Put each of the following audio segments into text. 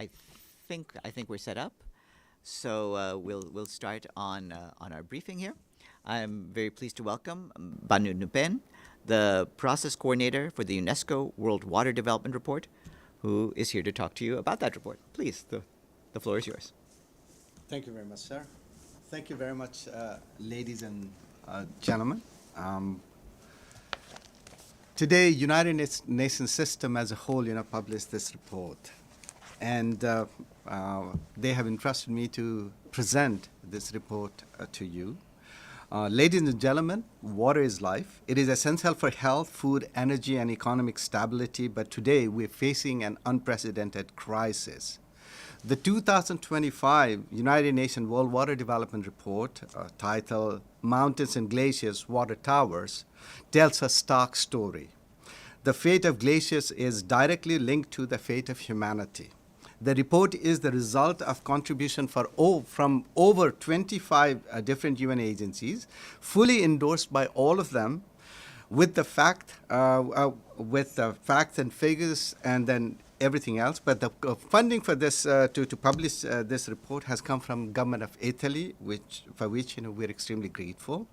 I think we're set up. So we'll start on our briefing here. I'm very pleased to welcome Banu Nupen, the process coordinator for the UNESCO World Water Development Report, who is here to talk to you about that report. Please, the floor is yours. Thank you very much, sir. Thank you very much, ladies and gentlemen. Today, United Nations system as a whole, published this report, and they have entrusted me to present this report to you. Ladies and gentlemen, water is life. It is essential for health, food, energy, and economic stability, but today we're facing an unprecedented crisis. The 2025 United Nations World Water Development Report, titled Mountains and Glaciers, Water Towers, tells a stark story. The fate of glaciers is directly linked to the fate of humanity. The report is the result of contribution from over 25 different UN agencies, fully endorsed by all of them, with the facts and figures, and then everything else. But the funding for this to publish this report has come from government of Italy, for which we're extremely grateful.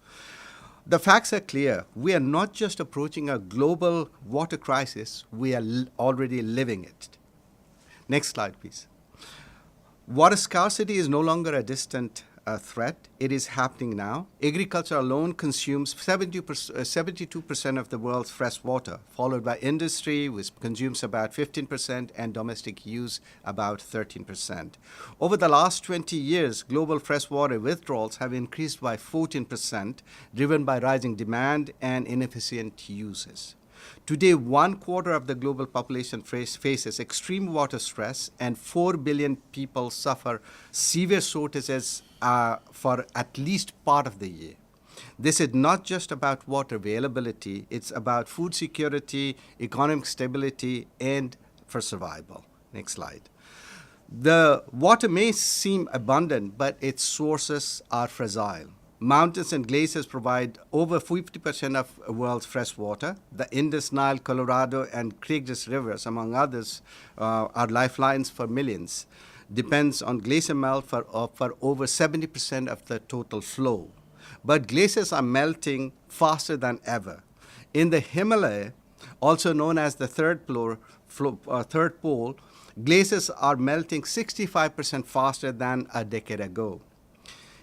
The facts are clear. We are not just approaching a global water crisis, we are already living it. Next slide, please. Water scarcity is no longer a distant threat. It is happening now. Agriculture alone consumes 72% of the world's fresh water, followed by industry, which consumes about 15%, and domestic use about 13%. Over the last 20 years, global freshwater withdrawals have increased by 14%, driven by rising demand and inefficient uses. Today, 1/4 of the global population faces extreme water stress, and 4 billion people suffer severe shortages for at least part of the year. This is not just about water availability, it's about food security, economic stability, and for survival. Next slide. The water may seem abundant, but its sources are fragile. Mountains and glaciers provide over 50% of the world's fresh water. The Indus, Nile, Colorado, and Tigris rivers, among others, are lifelines for millions. Depends on glacier melt for over 70% of the total flow. But glaciers are melting faster than ever. In the Himalaya, also known as the third pole, glaciers are melting 65% faster than a decade ago.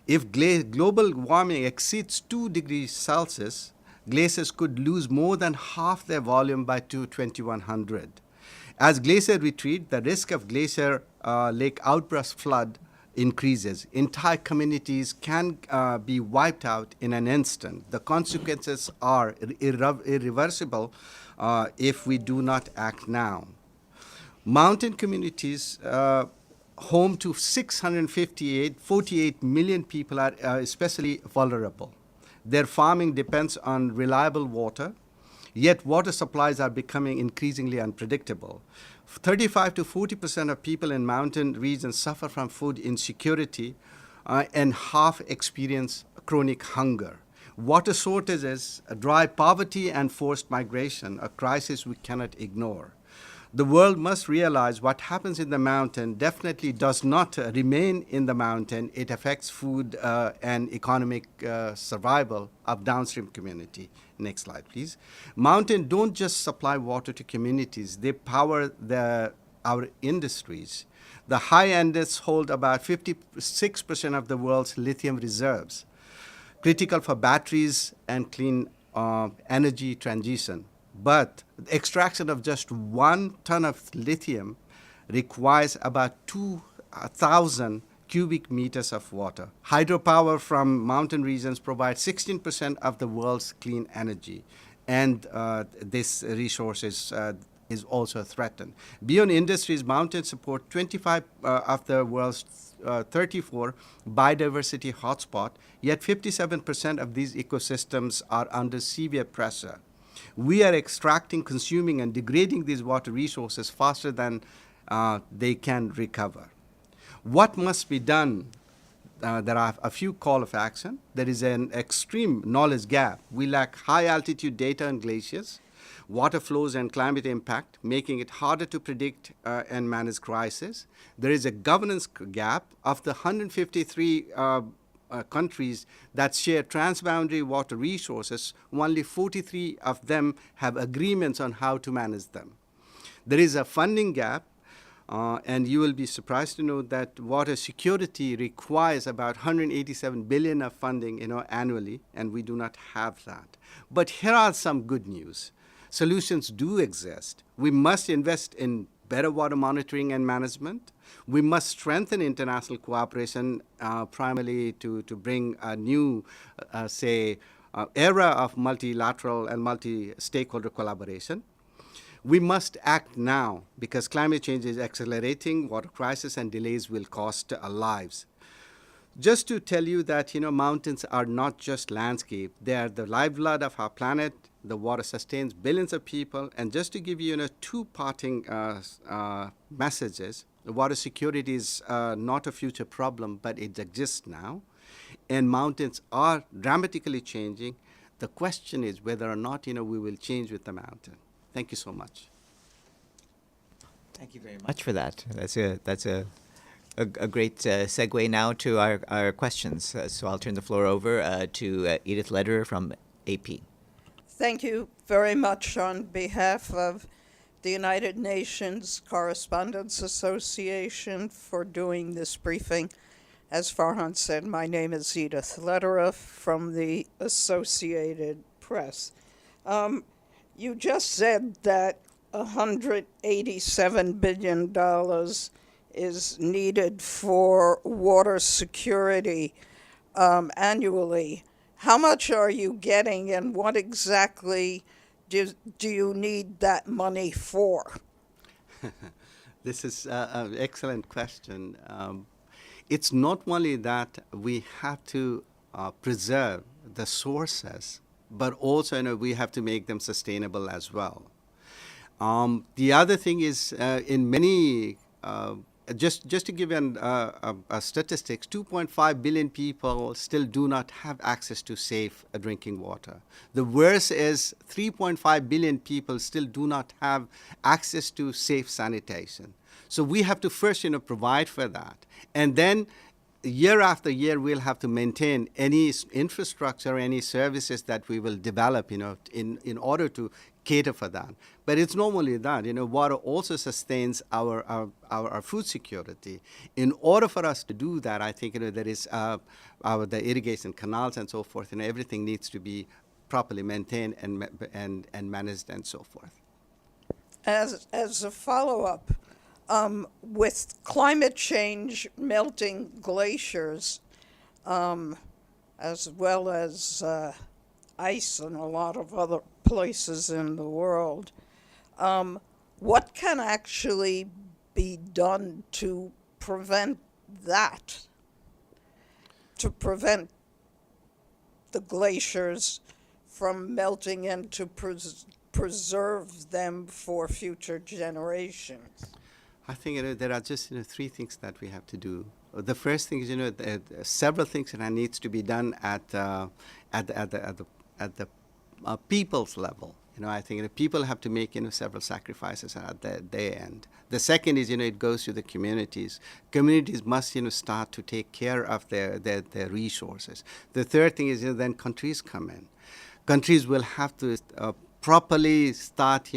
If global warming exceeds 2 degrees Celsius, glaciers could lose more than half their volume by 2100. As glaciers retreat, the risk of glacier lake outburst flood increases. Entire communities can be wiped out in an instant. The consequences are irreversible if we do not act now. Mountain communities home to 48 million people are especially vulnerable. Their farming depends on reliable water, yet water supplies are becoming increasingly unpredictable. 35 to 40% of people in mountain regions suffer from food insecurity, and half experience chronic hunger. Water shortages drive poverty and forced migration, a crisis we cannot ignore. The world must realize what happens in the mountain definitely does not remain in the mountain. It affects food and economic survival of downstream community. Next slide, please. Mountains don't just supply water to communities. They power our industries. The high Andes hold about 56% of the world's lithium reserves, critical for batteries and clean energy transition. But the extraction of just 1 ton of lithium requires about 2,000 cubic meters of water. Hydropower from mountain regions provides 16% of the world's clean energy, and this resource is also threatened. Beyond industries, mountains support 25 of the world's 34 biodiversity hotspots, yet 57% of these ecosystems are under severe pressure. We are extracting, consuming, and degrading these water resources faster than they can recover. What must be done? There are a few call of action. There is an extreme knowledge gap. We lack high altitude data on glaciers. water flows and climate impact, making it harder to predict and manage crisis. There is a governance gap of the 153 countries that share transboundary water resources. Only 43 of them have agreements on how to manage them. There is a funding gap, and you will be surprised to know that water security requires about 187 billion of funding, annually, and we do not have that. But here are some good news. Solutions do exist. We must invest in better water monitoring and management. We must strengthen international cooperation, primarily to bring a new, era of multilateral and multi-stakeholder collaboration. We must act now because climate change is accelerating, water crisis and delays will cost lives. Just to tell you that, mountains are not just landscape. They are the lifeblood of our planet. The water sustains billions of people. And just to give you, two parting messages, the water security is not a future problem, but it exists now. And mountains are dramatically changing. The question is whether or not, we will change with the mountain. Thank you so much. Thank you very much for that. That's a great segue now to our questions. So I'll turn the floor over to Edith Lederer from AP. Thank you very much on behalf of the United Nations Correspondents Association for doing this briefing. As Farhan said, my name is Edith Lederer from the Associated Press. You just said that $187 billion is needed for water security annually. How much are you getting, and what exactly do you need that money for? This is an excellent question. It's not only that we have to preserve the sources, but also we have to make them sustainable as well. The other thing is in many, just to give a statistics, 2.5 billion people still do not have access to safe drinking water. The worst is 3.5 billion people still do not have access to safe sanitation. So we have to first, provide for that. And then year after year, we'll have to maintain any infrastructure, any services that we will develop, in order to cater for that. But it's not only that, water also sustains our food security. In order for us to do that, I think, there is the irrigation canals and so forth, everything needs to be properly maintained and managed and so forth. As a follow-up, with climate change melting glaciers, as well as ice in a lot of other places in the world, what can actually be done to prevent that, to prevent the glaciers from melting and to preserve them for future generations? I think there are just three things that we have to do. The first thing is several things that needs to be done at the people's level. I think people have to make several sacrifices at their end. The second is it goes to the communities. Communities must start to take care of their resources. The third thing is then countries come in. Countries will have to properly start,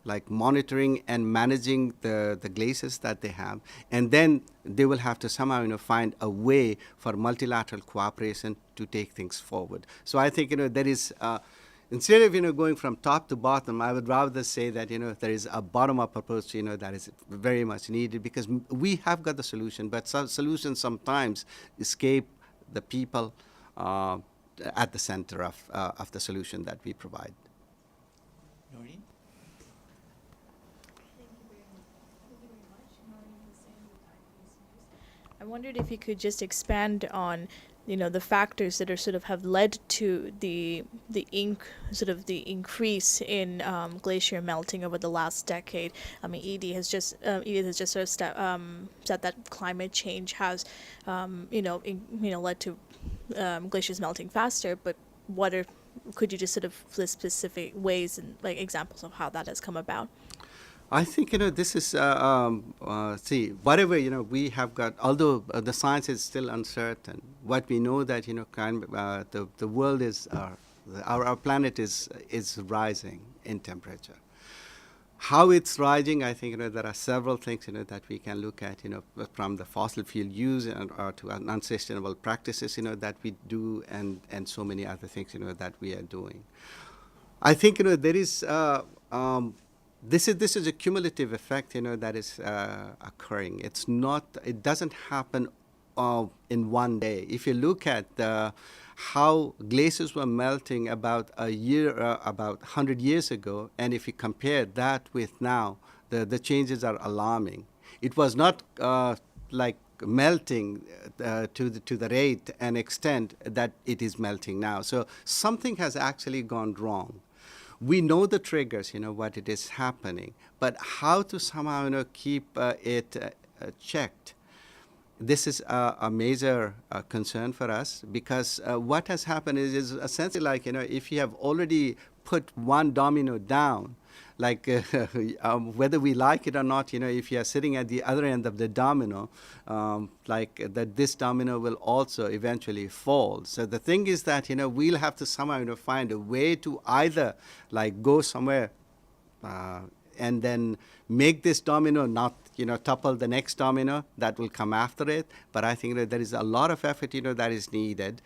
like monitoring and managing the glaciers that they have, and then they will have to somehow, find a way for multilateral cooperation to take things forward. So I think, there is, instead of, going from top to bottom, I would rather say that, there is a bottom-up approach, that is very much needed, because we have got the solution, but some solutions sometimes escape the people at the center of the solution that we provide. Noreen? I wondered if you could just expand on, the factors that are sort of have led to the increase in glacier melting over the last decade. I mean, Edith has just sort of said that climate change has, led to glaciers melting faster. But what are could you just sort of list specific ways and like examples of how that has come about? I think this is see, whatever we have got. Although the science is still uncertain, what we know that the world is our planet is rising in temperature. How it's rising, I think there are several things that we can look at from the fossil fuel use or to unsustainable practices that we do, and so many other things that we are doing. I think there is. This is a cumulative effect that is occurring. It's not. It doesn't happen in one day. If you look at how glaciers were melting about about 100 years ago, and if you compare that with now, the changes are alarming. It was not like melting to the rate and extent that it is melting now. So something has actually gone wrong. We know the triggers, what it is happening, but how to somehow keep it checked. This is a major concern for us, because what has happened is essentially like if you have already put one domino down, like whether we like it or not, if you are sitting at the other end of the domino, like that this domino will also eventually fall. So the thing is that we'll have to somehow find a way to either like go somewhere and then make this domino not topple the next domino that will come after it. But I think that there is a lot of effort that is needed.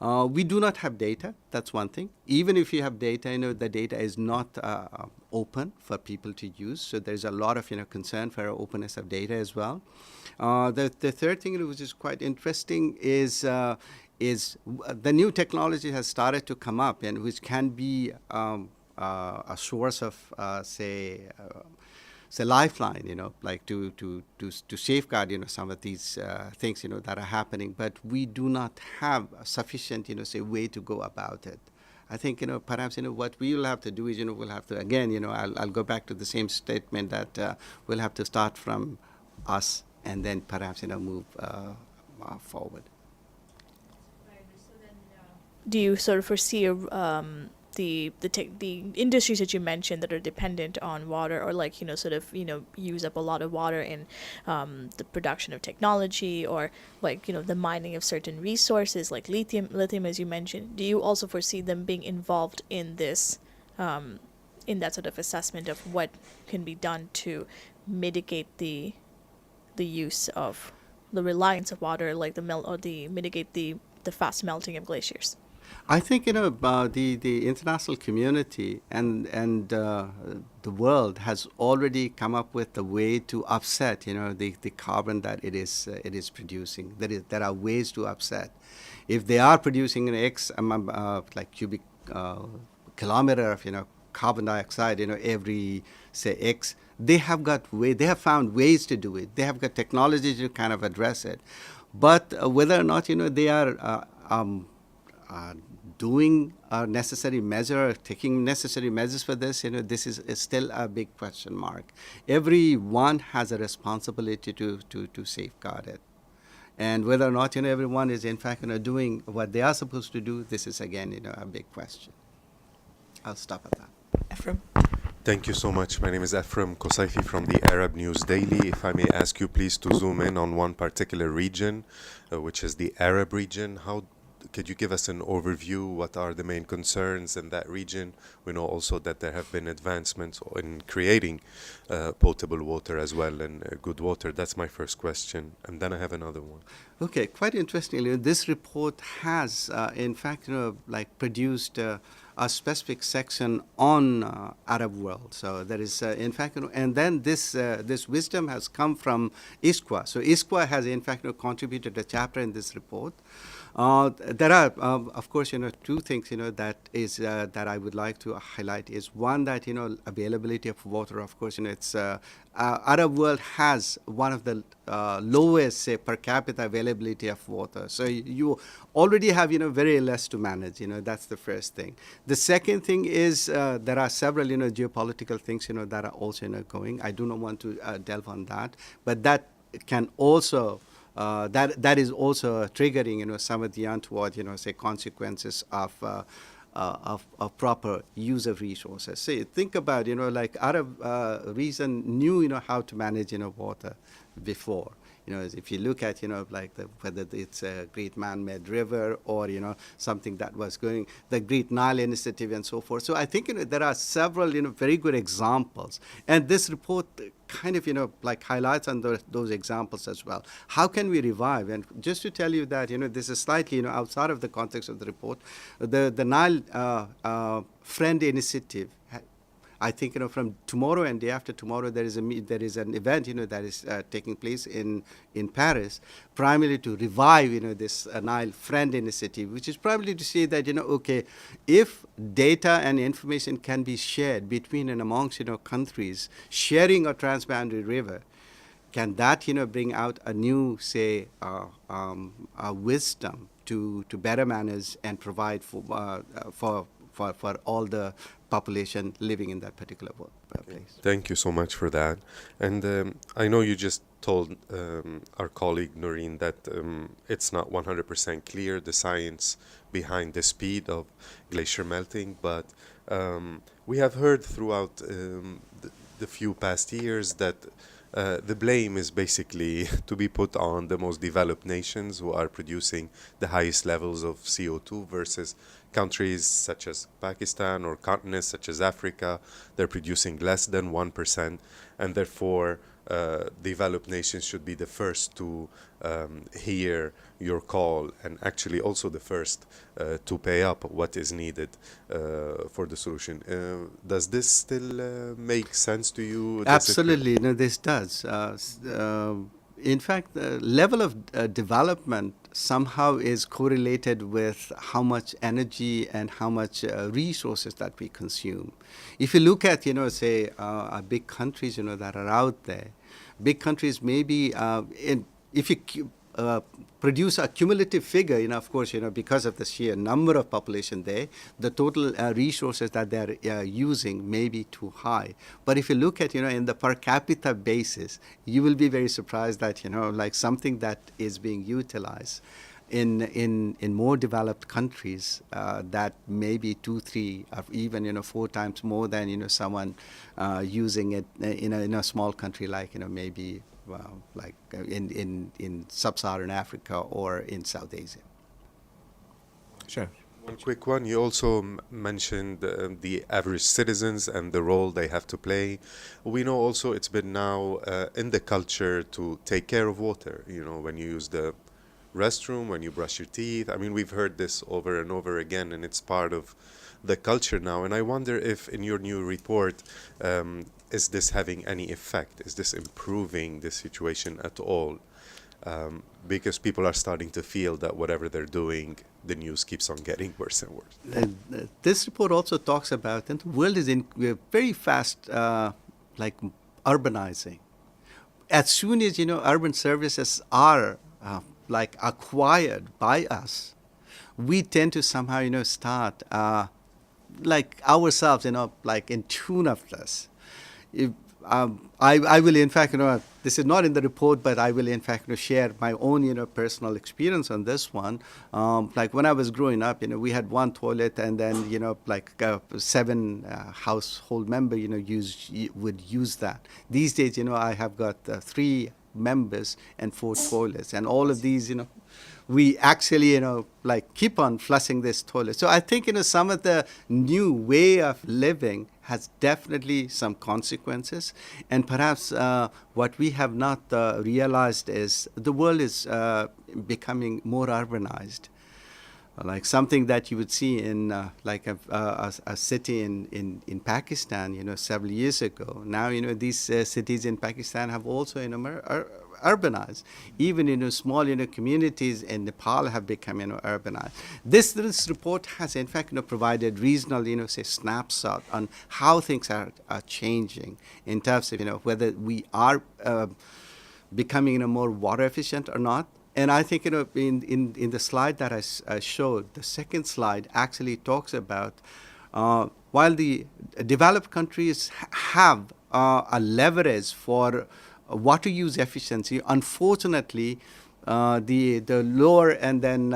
We do not have data. That's one thing. Even if you have data, the data is not open for people to use. So there's a lot of concern for openness of data as well. The third thing which is quite interesting is the new technology has started to come up, and which can be a source of say lifeline, like to safeguard, some of these things, that are happening. But we do not have a sufficient, say, way to go about it. I think, perhaps, what we will have to do is, we'll have to, again, I'll go back to the same statement that we'll have to start from us and then perhaps, move forward. Do you sort of foresee the industries that you mentioned that are dependent on water, or like use up a lot of water in the production of technology, or like the mining of certain resources like lithium as you mentioned? Do you also foresee them being involved in this in that sort of assessment of what can be done to mitigate the use of the reliance of water, like mitigate the fast melting of glaciers? I think the international community and the world has already come up with a way to offset the carbon that it is producing. There are ways to offset. If they are producing an X like cubic kilometer of carbon dioxide every say X, they have found ways to do it. They have got technology to kind of address it. But whether or not they are doing a necessary measure, taking necessary measures for this, this is still a big question mark. Everyone has a responsibility to safeguard it. And whether or not everyone is in fact doing what they are supposed to do, this is again a big question. I'll stop at that. Ephraim? Thank you so much. My name is Ephraim Kosaifi from the Arab News Daily. If I may ask you please to zoom in on one particular region, which is the Arab region. Could you give us an overview? What are the main concerns in that region? We know also that there have been advancements in creating potable water as well, and good water. That's my first question. And then I have another one. Okay, quite interestingly, this report has, in fact, produced a specific section on Arab world. So there is, in fact, and then this wisdom has come from ISQA. So ISQA has, in fact, contributed a chapter in this report. There are, of course, two things, that I would like to highlight. Is one that, availability of water. Of course, it's Arab world has one of the lowest, say, per capita availability of water. So you already have, very less to manage. That's the first thing. The second thing is there are several, geopolitical things, that are also going. I do not want to delve on that, but that can also. That is also triggering, some of the untoward, say, consequences of of proper use of resources. Say, think about, like Arab region knew, how to manage, water before. If you look at, like whether it's a great man-made river or, something that was going, the Great Nile Initiative and so forth. So I think, there are several, very good examples. And this report kind of, like highlights on those examples as well. How can we revive? And just to tell you that, this is slightly, outside of the context of the report, the Nile Friend Initiative, I think, from tomorrow and day after tomorrow, there is an event, that is taking place in Paris, primarily to revive, this Nile Friend Initiative, which is primarily to say that, okay, if data and information can be shared between and amongst, countries sharing a transboundary river, can that, bring out a new, say, wisdom to better manage and provide for all the population living in that particular place. Thank you so much for that. And I know you just told our colleague Noreen that it's not 100% clear, the science behind the speed of glacier melting, but we have heard throughout the few past years that the blame is basically to be put on the most developed nations who are producing the highest levels of CO2 versus countries such as Pakistan or continents such as Africa. They're producing less than 1%, and therefore developed nations should be the first to hear your call and actually also the first to pay up what is needed for the solution. Does this still make sense to you? Absolutely, no, this does. In fact, the level of development somehow is correlated with how much energy and how much resources that we consume. If you look at, say, big countries, that are out there, big countries maybe, if you produce a cumulative figure, of course, because of the sheer number of population there, the total resources that they're using may be too high. But if you look at, in the per capita basis, you will be very surprised that, like something that is being utilized in more developed countries, that may be 2, 3, or even, 4 times more than, someone using it in a small country like, maybe like in sub-Saharan Africa or in South Asia. Sure. One quick one. You also mentioned the average citizens and the role they have to play. We know also it's been now in the culture to take care of water. When you use the restroom, when you brush your teeth. I mean, we've heard this over and over again, and it's part of the culture now. And I wonder if in your new report, is this having any effect? Is this improving the situation at all? Because people are starting to feel that whatever they're doing, the news keeps on getting worse and worse. This report also talks about, and the world is we're very fast, like urbanizing. As soon as, urban services are like acquired by us, we tend to somehow, start like ourselves, like in tune of this. If, I will, in fact, this is not in the report, but I will, in fact, share my own, personal experience on this one. Like when I was growing up, we had one toilet, and then, like 7 household member, would use that. These days, I have got 3 members and 4 toilets, and all of these, we actually, like keep on flushing this toilet. So I think, some of the new way of living has definitely some consequences. And perhaps what we have not realized is the world is becoming more urbanized. Like something that you would see in like a city in Pakistan, several years ago. Now, these cities in Pakistan have also, urbanized. Even, small, communities in Nepal have become, urbanized. This report has, in fact, provided regional, say, snapshot on how things are changing in terms of, whether we are becoming, more water efficient or not. And I think, in the slide that I showed, the second slide actually talks about while the developed countries have a leverage for water use efficiency, unfortunately, the lower and then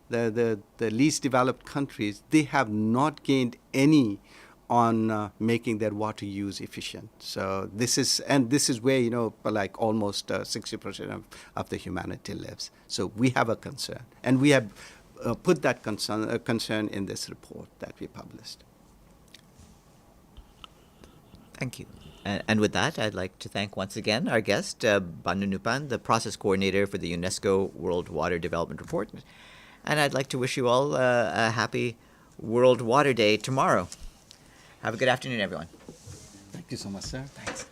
the least developed countries, they have not gained any on making their water use efficient. So this is where, like almost 60% of the humanity lives. So we have a concern, and we have put that concern in this report that we published. Thank you. And with that, I'd like to thank once again our guest, Banu Nupan, the process coordinator for the UNESCO World Water Development Report. And I'd like to wish you all a happy World Water Day tomorrow. Have a good afternoon, everyone. Thank you so much, sir. Thanks.